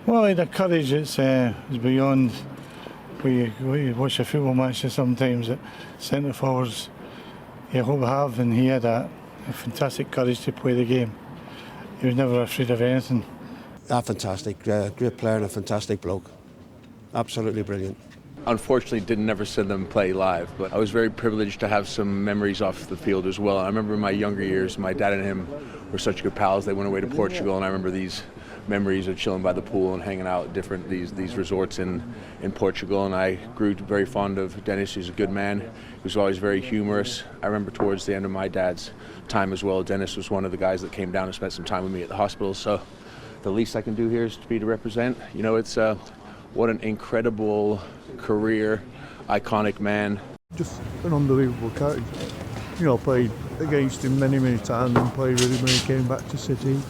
Well, he had a courage that's is beyond. We watch a football match sometimes that centre forwards you hope to have, and he had a fantastic courage to play the game. He was never afraid of anything. Fantastic, great player and a fantastic bloke. Absolutely brilliant. Unfortunately, didn't never see them play live, but I was very privileged to have some memories off the field as well. I remember in my younger years, my dad and him were such good pals. They went away to Portugal, and I remember these memories of chilling by the pool and hanging out at these resorts in Portugal. And I grew very fond of Denis. He's a good man. He was always very humorous. I remember towards the end of my dad's time as well, Denis was one of the guys that came down and spent some time with me at the hospital. So the least I can do here is to represent. You know, it's what an incredible career, iconic man. Just an unbelievable character. You know, played against him many times and played with him when he came back to City.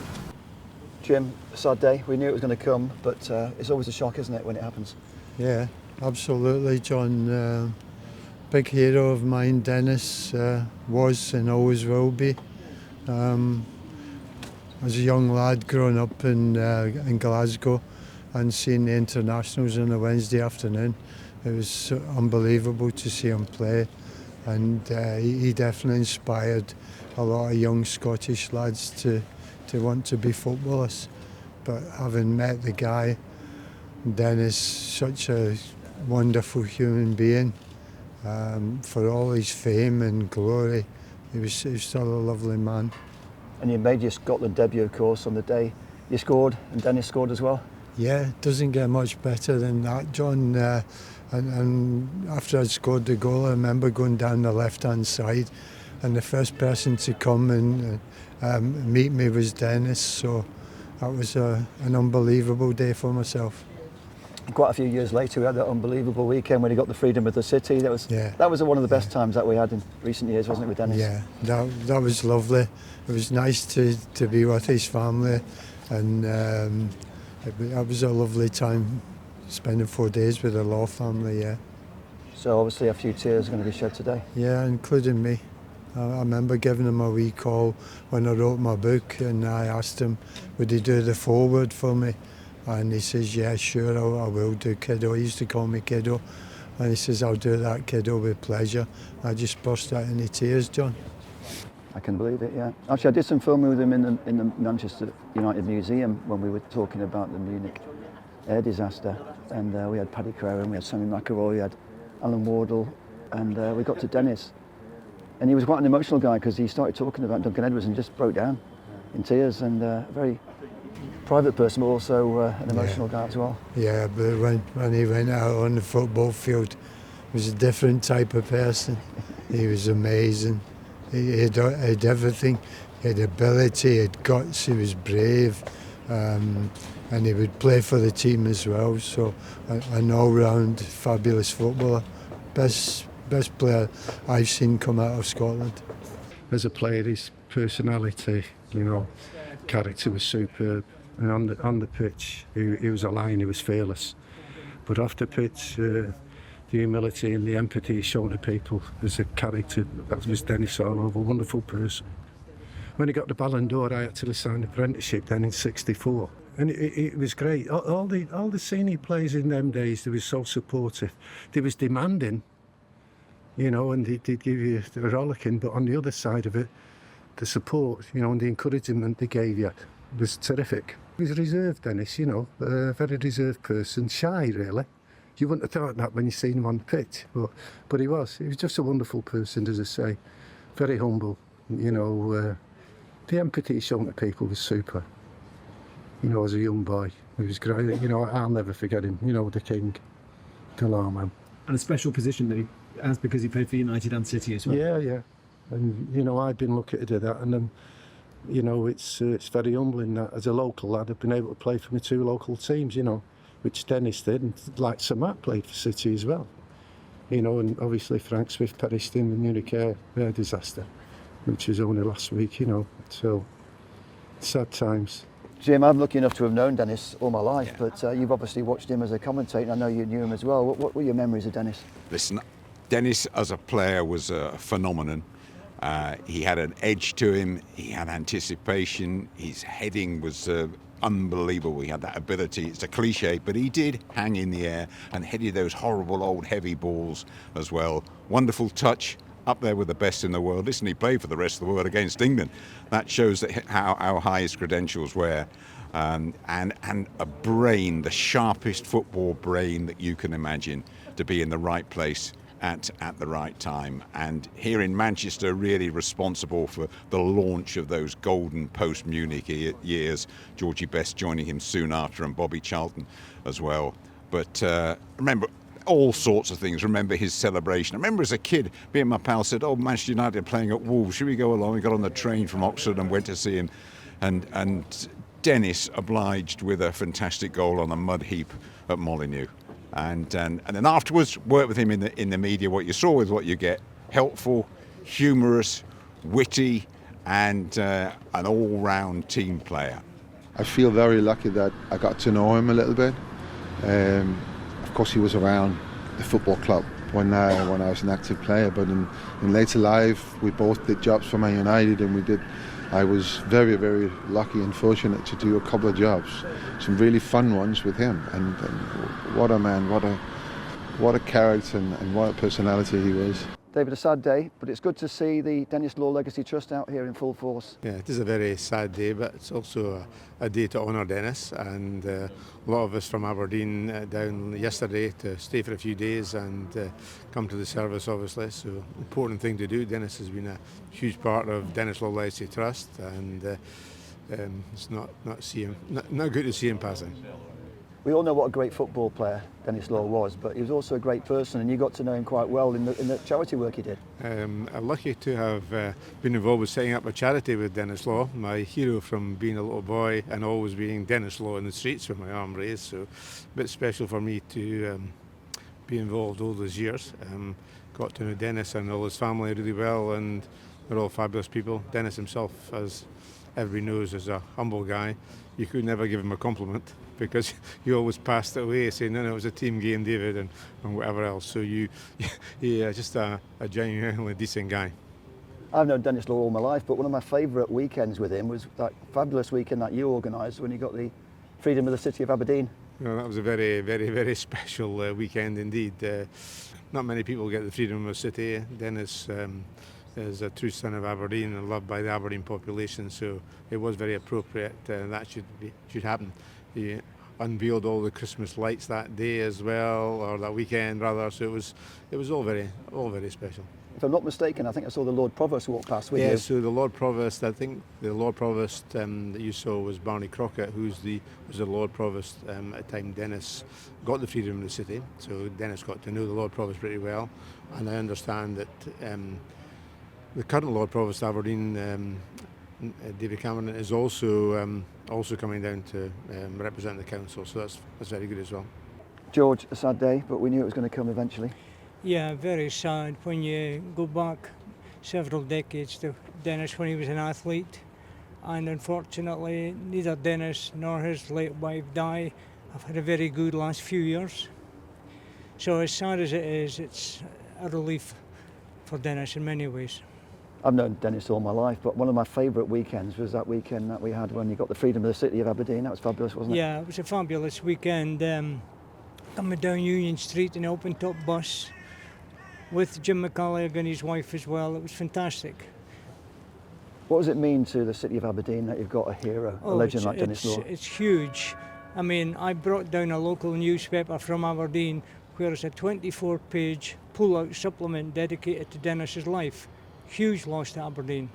Jim, a sad day. We knew it was going to come, but it's always a shock, isn't it, when it happens? Yeah, absolutely, John. Big hero of mine, Denis, was and always will be. As a young lad growing up in Glasgow and seeing the internationals on a Wednesday afternoon, it was unbelievable to see him play, and he definitely inspired a lot of young Scottish lads to want to be footballers. But having met the guy, Denis, such a wonderful human being, for all his fame and glory, he was still a lovely man. And you made your Scotland debut, of course, on the day you scored, and Denis scored as well. Yeah, it doesn't get much better than that, John. And after I'd scored the goal, I remember going down the left-hand side, and the first person to come and meet me was Denis, so that was an unbelievable day for myself. Quite a few years later, we had that unbelievable weekend when he got the freedom of the city. That was one of the best times that we had in recent years, wasn't it, with Denis? Yeah, that was lovely. It was nice to be with his family, and it was a lovely time spending 4 days with the Law family, yeah. So obviously a few tears are going to be shed today. Yeah, including me. I remember giving him a wee call when I wrote my book, and I asked him, would he do the foreword for me? And he says, yeah, sure, I will do, kiddo. He used to call me kiddo. And he says, I'll do that, kiddo, with pleasure. I just burst out into tears, John. I can believe it, yeah. Actually, I did some filming with him in the Manchester United Museum when we were talking about the Munich air disaster. And we had Paddy Crowell, we had Sammy McIlroy, we had Alan Wardle, and we got to Denis. And he was quite an emotional guy because he started talking about Duncan Edwards and just broke down in tears, and a very private person, but also an emotional guy as well. Yeah, but when he went out on the football field, he was a different type of person. He was amazing. He had everything. He had ability, he had guts, he was brave, and he would play for the team as well. So an all-round fabulous footballer. Best player I've seen come out of Scotland. As a player, his personality, character was superb. And on the pitch, he was a lion, he was fearless. But off the pitch, the humility and the empathy he showed to people as a character, that was Denis all over, a wonderful person. When he got the Ballon d'Or, I actually signed an apprenticeship then in '64. And it was great. All the senior players in them days, they were so supportive. They was demanding, and they'd give you the rollicking, but on the other side of it, the support, and the encouragement they gave you was terrific. He was reserved, Denis, a very reserved person, shy really. You wouldn't have thought that when you seen him on the pitch, but he was. He was just a wonderful person, as I say, very humble. The empathy shown to people was super. As a young boy, he was great. I'll never forget him. The king, the Law man. And a special position that he has because he played for United and City as well. Yeah. And I've been lucky to do that, and it's very humbling that as a local lad I've been able to play for my two local teams, which Denis did, and like Sir Matt played for City as well. And obviously Frank Swift perished in the Munich air disaster, which was only last week, so sad times. Jim, I'm lucky enough to have known Denis all my life, but you've obviously watched him as a commentator, and I know you knew him as well. What were your memories of Denis? Listen, Denis as a player was a phenomenon. He had an edge to him, he had anticipation, his heading was unbelievable. He had that ability. It's a cliche, but he did hang in the air and headed those horrible old heavy balls as well. Wonderful touch, up there with the best in the world. Listen, he played for the rest of the world against England. That shows that how high his credentials were. And a brain, the sharpest football brain that you can imagine, to be in the right place at the right time. And here in Manchester, really responsible for the launch of those golden post-Munich years. Georgie Best joining him soon after, and Bobby Charlton as well. But remember all sorts of things. Remember his celebration. I remember as a kid, me and my pal said, "Oh, Manchester United are playing at Wolves. Should we go along?" We got on the train from Oxford and went to see him. And Denis obliged with a fantastic goal on a mud heap at Molineux. And then afterwards, worked with him in the media. What you saw is what you get: helpful, humorous, witty, and an all-round team player. I feel very lucky that I got to know him a little bit. Of course, he was around the football club when I was an active player, but in later life, we both did jobs for Man United, and I was very, very lucky and fortunate to do a couple of jobs, some really fun ones with him. And what a man, what a character, and what a personality he was. David, a sad day, but it's good to see the Denis Law Legacy Trust out here in full force. Yeah, it is a very sad day, but it's also a day to honour Denis, and a lot of us from Aberdeen down yesterday to stay for a few days and come to the service, obviously. So, important thing to do. Denis has been a huge part of Denis Law Legacy Trust, and it's not good to see him passing. We all know what a great football player Denis Law was, but he was also a great person, and you got to know him quite well in the charity work he did. I'm lucky to have been involved with setting up a charity with Denis Law, my hero from being a little boy and always being Denis Law in the streets with my arm raised. So a bit special for me to be involved all those years. Got to know Denis and all his family really well, and they're all fabulous people. Denis himself, as everybody knows, is a humble guy. You could never give him a compliment, because you always passed it away saying, no, it was a team game, David, and whatever else. So just a genuinely decent guy. I've known Denis Law all my life, but one of my favourite weekends with him was that fabulous weekend that you organised when he got the freedom of the city of Aberdeen. Well, that was a very, very, very special weekend indeed. Not many people get the freedom of the city. Denis is a true son of Aberdeen and loved by the Aberdeen population, so it was very appropriate that should happen. He unveiled all the Christmas lights that day as well, or that weekend rather. So it was all very special. If I'm not mistaken, I think I saw the Lord Provost walk past with you. Yeah, so the Lord Provost, I think the Lord Provost that you saw was Barney Crockett, was the Lord Provost at the time Denis got the freedom of the city. So Denis got to know the Lord Provost pretty well, and I understand that the current Lord Provost of Aberdeen, David Cameron, is also coming down to represent the council, so that's very good as well. George, a sad day, but we knew it was going to come eventually. Yeah, very sad when you go back several decades to Denis when he was an athlete, and unfortunately neither Denis nor his late wife Di have had a very good last few years. So as sad as it is, it's a relief for Denis in many ways. I've known Denis all my life, but one of my favourite weekends was that weekend that we had when you got the freedom of the city of Aberdeen. That was fabulous, wasn't it? Yeah, it was a fabulous weekend. Coming down Union Street in an open-top bus with Jim McCalliog and his wife as well. It was fantastic. What does it mean to the city of Aberdeen that you've got a hero, a legend like Denis Law? It's huge. I mean, I brought down a local newspaper from Aberdeen where it's a 24-page pull-out supplement dedicated to Denis's life. Huge loss to Aberdeen.